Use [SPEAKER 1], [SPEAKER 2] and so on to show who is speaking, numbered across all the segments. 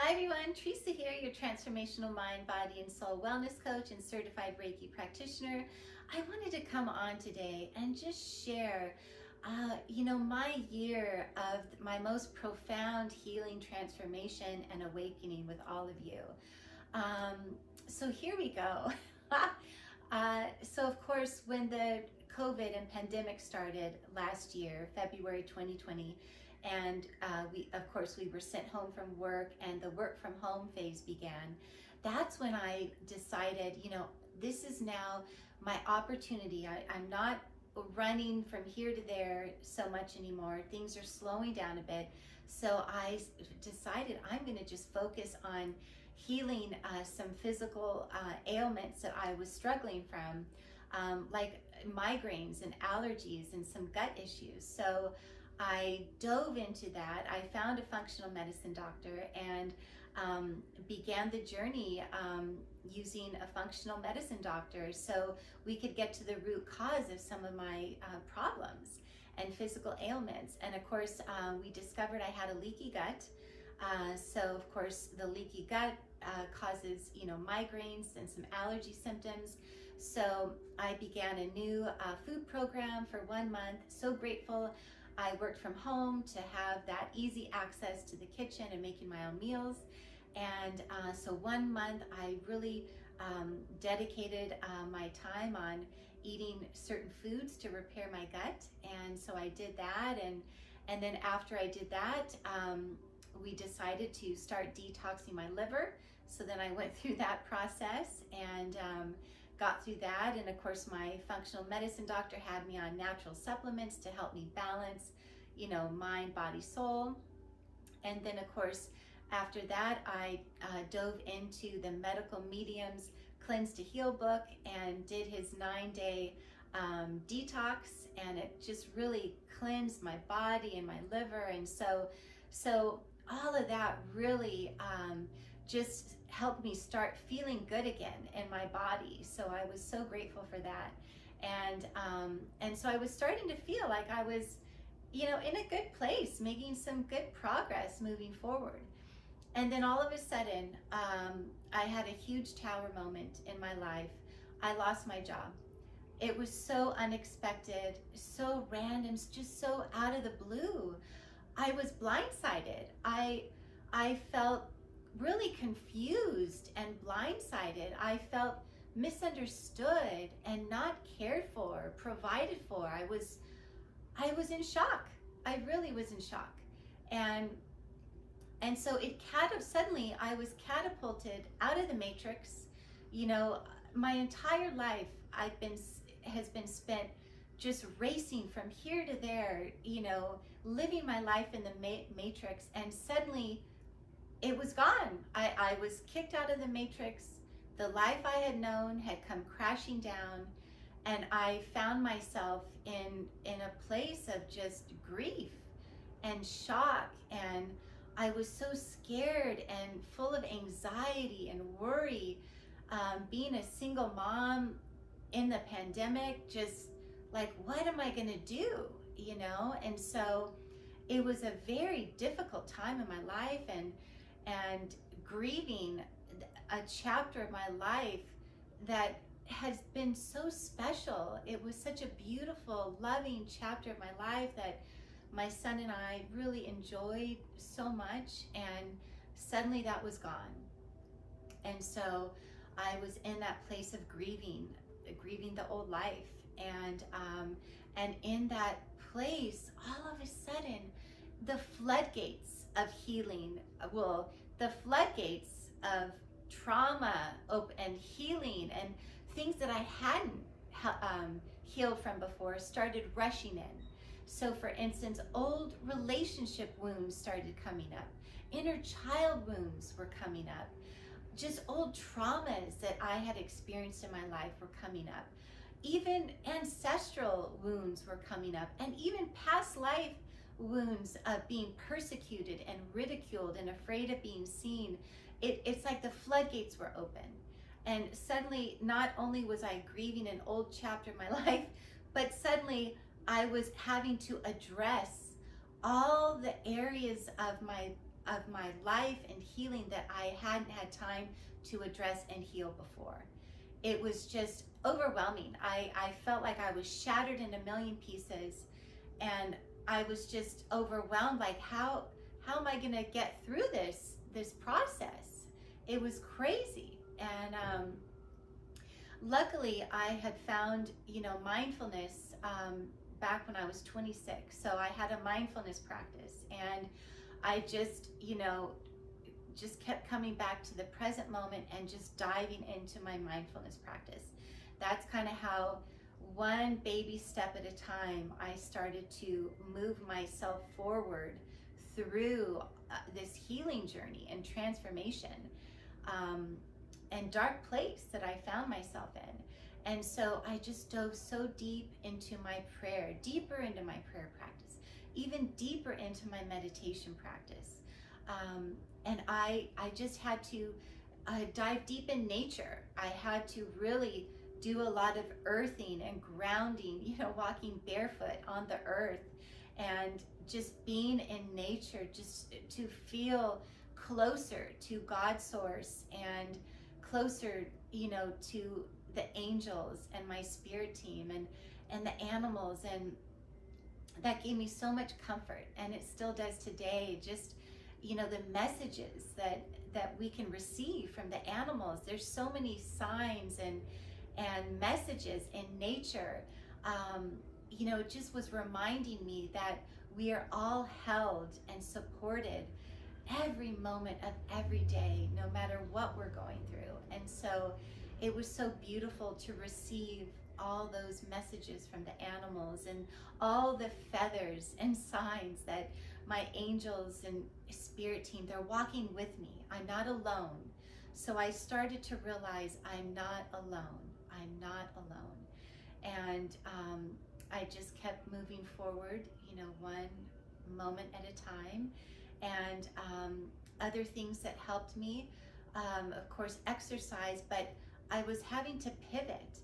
[SPEAKER 1] Hi everyone, Teresa here, your transformational mind, body, and soul wellness coach and certified Reiki practitioner. I wanted to come on today and just share, my year of my most profound healing, transformation, and awakening with all of you. So here we go. So of course, when the COVID and pandemic started last year, February 2020, and we were sent home from work and the work from home phase began. That's when I decided, this is now my opportunity. I'm not running from here to there so much anymore. Things are slowing down a bit. So I decided I'm going to just focus on healing some physical ailments that I was struggling from, like migraines and allergies and some gut issues. So I dove into that. I found a functional medicine doctor and began the journey using a functional medicine doctor so we could get to the root cause of some of my problems and physical ailments. And of course, we discovered I had a leaky gut. So of course, the leaky gut causes, migraines and some allergy symptoms. So I began a new food program for 1 month. So grateful. I worked from home to have that easy access to the kitchen and making my own meals. And so 1 month, I really dedicated my time on eating certain foods to repair my gut. And so I did that. And then after I did that, we decided to start detoxing my liver. So then I went through that process and got through that. And of course, my functional medicine doctor had me on natural supplements to help me balance, mind, body, soul. And then of course, after that, I dove into the medical medium's Cleanse to Heal book and did his 9-day detox. And it just really cleansed my body and my liver. And so all of that really just helped me start feeling good again in my body. So I was so grateful for that. And so I was starting to feel like I was, in a good place, making some good progress moving forward. And then all of a sudden, I had a huge tower moment in my life. I lost my job. It was so unexpected, so random, just so out of the blue. I was blindsided. I felt really confused and blindsided. I felt misunderstood and not cared for, provided for. I was in shock. I really was in shock. And so suddenly I was catapulted out of the matrix. My entire life has been spent just racing from here to there, living my life in the matrix, and suddenly it was gone. I was kicked out of the matrix. The life I had known had come crashing down, and I found myself in a place of just grief and shock, and I was so scared and full of anxiety and worry, being a single mom in the pandemic, just like, what am I gonna do, And so it was a very difficult time in my life, and grieving a chapter of my life that has been so special. It was such a beautiful, loving chapter of my life that my son and I really enjoyed so much, and suddenly that was gone. And so I was in that place of grieving the old life, and in that place, all of a sudden, the floodgates of healing, the floodgates of trauma and healing and things that I hadn't healed from before started rushing in. So for instance, old relationship wounds started coming up. Inner child wounds were coming up. Just old traumas that I had experienced in my life were coming up. Even ancestral wounds were coming up, and even past life wounds of being persecuted and ridiculed and afraid of being seen. It's like the floodgates were open. And suddenly, not only was I grieving an old chapter of my life, but suddenly I was having to address all the areas of of my life and healing that I hadn't had time to address and heal before. It was just overwhelming. I felt like I was shattered in a million pieces, and I was just overwhelmed, like how am I gonna get through this process? It was crazy. And luckily I had found, mindfulness back when I was 26. So I had a mindfulness practice, and I just kept coming back to the present moment and just diving into my mindfulness practice. That's kind of how, one baby step at a time, I started to move myself forward through this healing journey and transformation, and dark place that I found myself in. And so I just dove so deep into my prayer, deeper into my prayer practice, even deeper into my meditation practice. And I just had to dive deep in nature. I had to really do a lot of earthing and grounding, walking barefoot on the earth and just being in nature, just to feel closer to God's source and closer, to the angels and my spirit team and the animals. And that gave me so much comfort, and it still does today. Just, the messages that we can receive from the animals. There's so many signs and messages in nature. It just was reminding me that we are all held and supported every moment of every day, no matter what we're going through. And so it was so beautiful to receive all those messages from the animals and all the feathers and signs that my angels and spirit team, they're walking with me. I'm not alone. So I started to realize I'm not alone. I'm not alone. And I just kept moving forward, one moment at a time. And other things that helped me, of course, exercise, but I was having to pivot.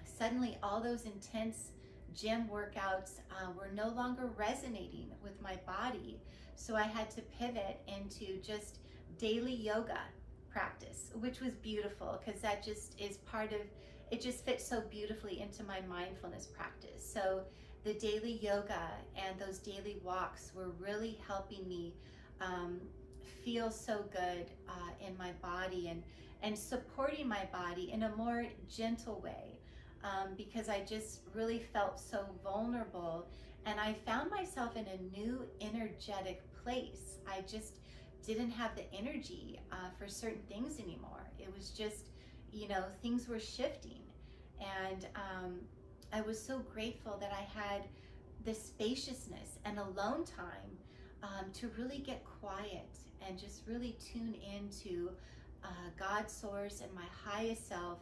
[SPEAKER 1] Suddenly all those intense gym workouts were no longer resonating with my body. So I had to pivot into just daily yoga practice, which was beautiful because that just is part of, it just fits so beautifully into my mindfulness practice. So the daily yoga and those daily walks were really helping me feel so good in my body and supporting my body in a more gentle way, because I just really felt so vulnerable, and I found myself in a new energetic place. I just didn't have the energy for certain things anymore. It was just, things were shifting. And I was so grateful that I had the spaciousness and alone time to really get quiet and just really tune into God's source and my highest self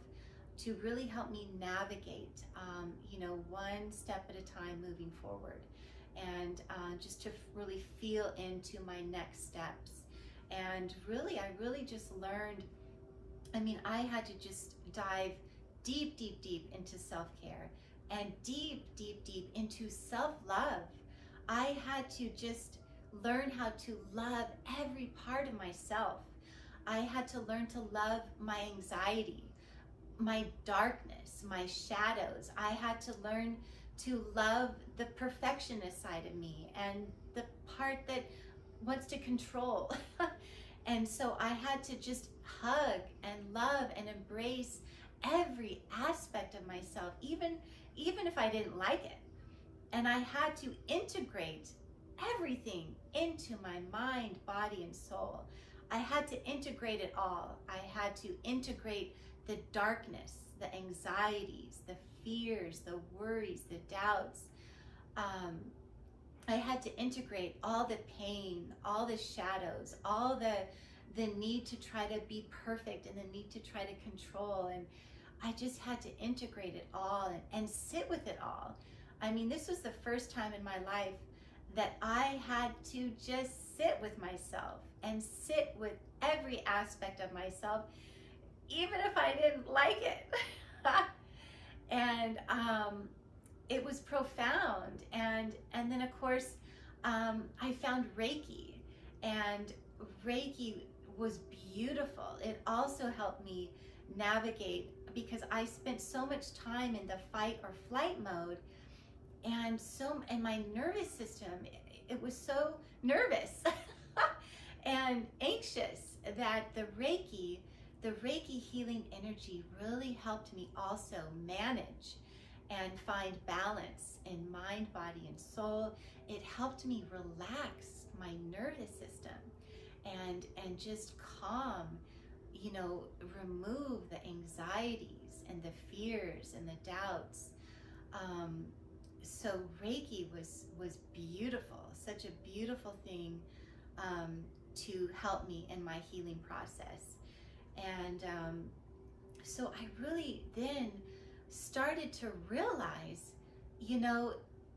[SPEAKER 1] to really help me navigate, one step at a time moving forward, and just to really feel into my next steps. And really, I really just learned, I had to just dive deep, deep, deep into self-care and deep, deep, deep into self-love. I had to just learn how to love every part of myself. I had to learn to love my anxiety, my darkness, my shadows. I had to learn to love the perfectionist side of me and the part that wants to control. And so I had to just hug and love and embrace every aspect of myself, even if I didn't like it. And I had to integrate everything into my mind, body, and soul. I had to integrate it all. I had to integrate the darkness, the anxieties, the fears, the worries, the doubts. I had to integrate all the pain, all the shadows, all the need to try to be perfect and the need to try to control. And I just had to integrate it all and sit with it all. This was the first time in my life that I had to just sit with myself and sit with every aspect of myself, even if I didn't like it. And it was profound. And then, of course, I found Reiki. And Reiki was beautiful. It also helped me navigate, because I spent so much time in the fight or flight mode, and my nervous system, it was so nervous and anxious, that the Reiki healing energy really helped me also manage and find balance in mind, body, and soul. It helped me relax my nervous system and just calm, remove the anxieties and the fears and the doubts. So Reiki was beautiful, such a beautiful thing to help me in my healing process. And so I really then started to realize,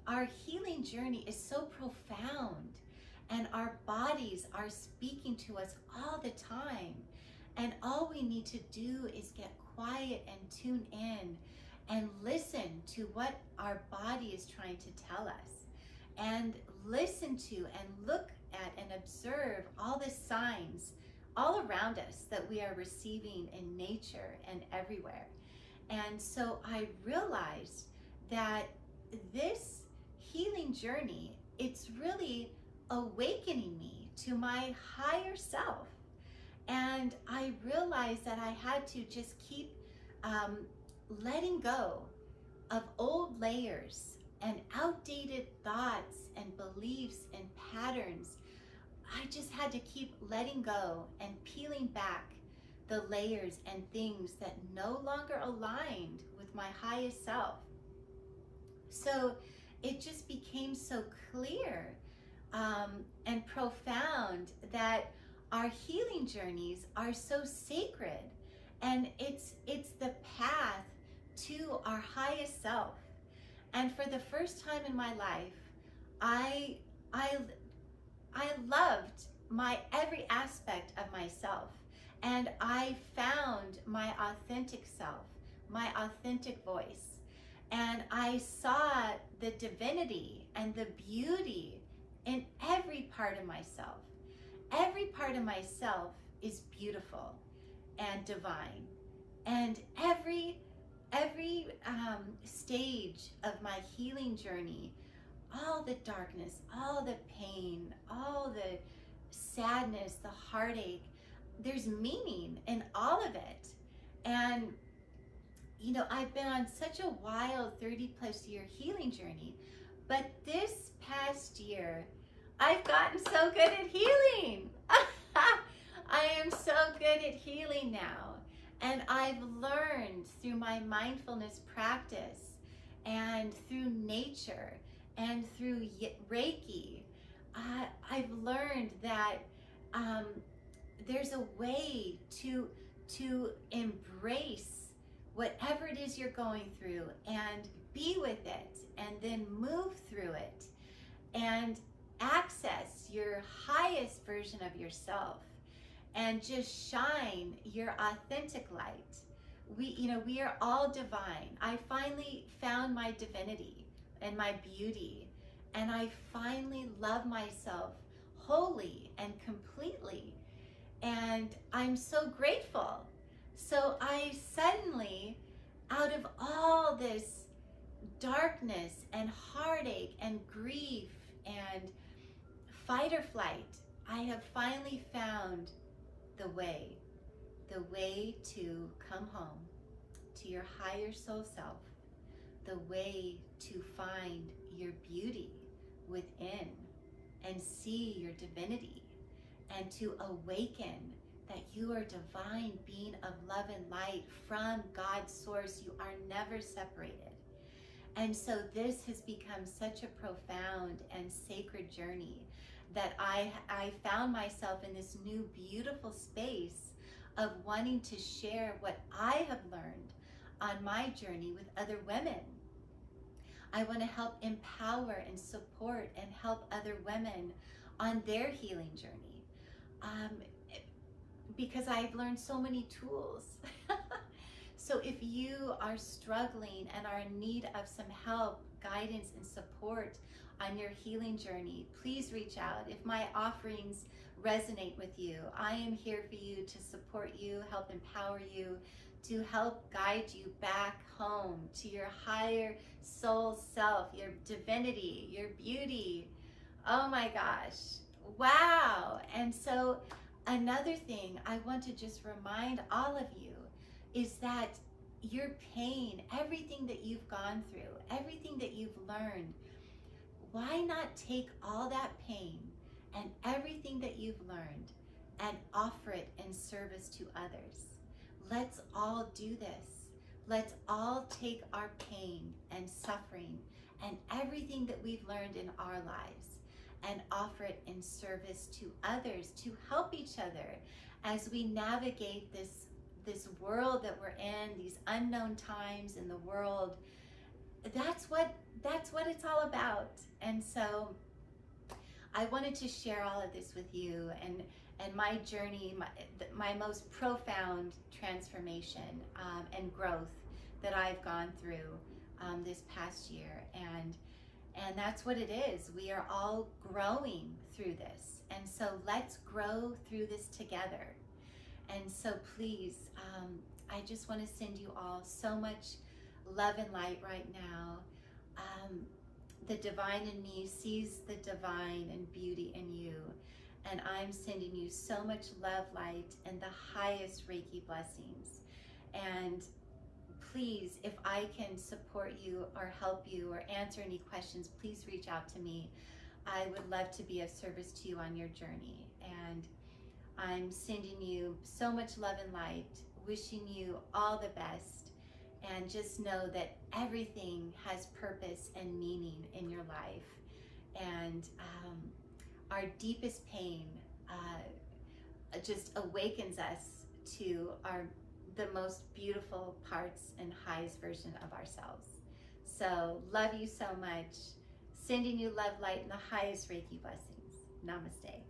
[SPEAKER 1] our healing journey is so profound, and our bodies are speaking to us all the time. And all we need to do is get quiet and tune in and listen to what our body is trying to tell us, and listen to and look at and observe all the signs all around us that we are receiving in nature and everywhere. And so I realized that this healing journey, it's really awakening me to my higher self. And I realized that I had to just keep letting go of old layers and outdated thoughts and beliefs and patterns. I just had to keep letting go and peeling back the layers and things that no longer aligned with my highest self. So it just became so clear and profound that our healing journeys are so sacred, and it's the path to our highest self. And for the first time in my life, I loved my every aspect of myself, and I found my authentic self, my authentic voice, and I saw the divinity and the beauty in every part of myself. Every part of myself is beautiful and divine, and every stage of my healing journey, all the darkness, all the pain, all the sadness, the heartache, there's meaning in all of it. And I've been on such a wild 30+ year healing journey, but this past year I've gotten so good at healing. I am so good at healing now. And I've learned through my mindfulness practice and through nature and through Reiki, I've learned that there's a way to embrace whatever it is you're going through and be with it, and then move through it and access your highest version of yourself and just shine your authentic light. We are all divine. I finally found my divinity and my beauty, and I finally love myself wholly and completely, and I'm so grateful. So I suddenly, out of all this darkness and heartache and grief and fight or flight, I have finally found the way to come home to your higher soul self, the way to find your beauty within and see your divinity, and to awaken that you are divine being of love and light from God's source. You are never separated. And so this has become such a profound and sacred journey that I found myself in this new beautiful space of wanting to share what I have learned on my journey with other women. I want to help empower and support and help other women on their healing journey, because I've learned so many tools. So if you are struggling and are in need of some help, guidance, and support on your healing journey, please reach out. If my offerings resonate with you, I am here for you to support you, help empower you, to help guide you back home to your higher soul self, your divinity, your beauty. Oh my gosh. Wow. And so another thing I want to just remind all of you is that your pain, everything that you've gone through, everything that you've learned, why not take all that pain and everything that you've learned and offer it in service to others? Let's all do this. Let's all take our pain and suffering and everything that we've learned in our lives and offer it in service to others, to help each other as we navigate this world that we're in, these unknown times in the world. That's what it's all about. And so I wanted to share all of this with you and my journey, my most profound transformation and growth that I've gone through this past year. And that's what it is. We are all growing through this. And so let's grow through this together. And so please, I just want to send you all so much love and light right now. The divine in me sees the divine and beauty in you. And I'm sending you so much love, light, and the highest Reiki blessings. And please, if I can support you or help you or answer any questions, please reach out to me. I would love to be of service to you on your journey. And I'm sending you so much love and light, wishing you all the best, and just know that everything has purpose and meaning in your life. And our deepest pain just awakens us to the most beautiful parts and highest version of ourselves. So love you so much. Sending you love, light, and the highest Reiki blessings. Namaste.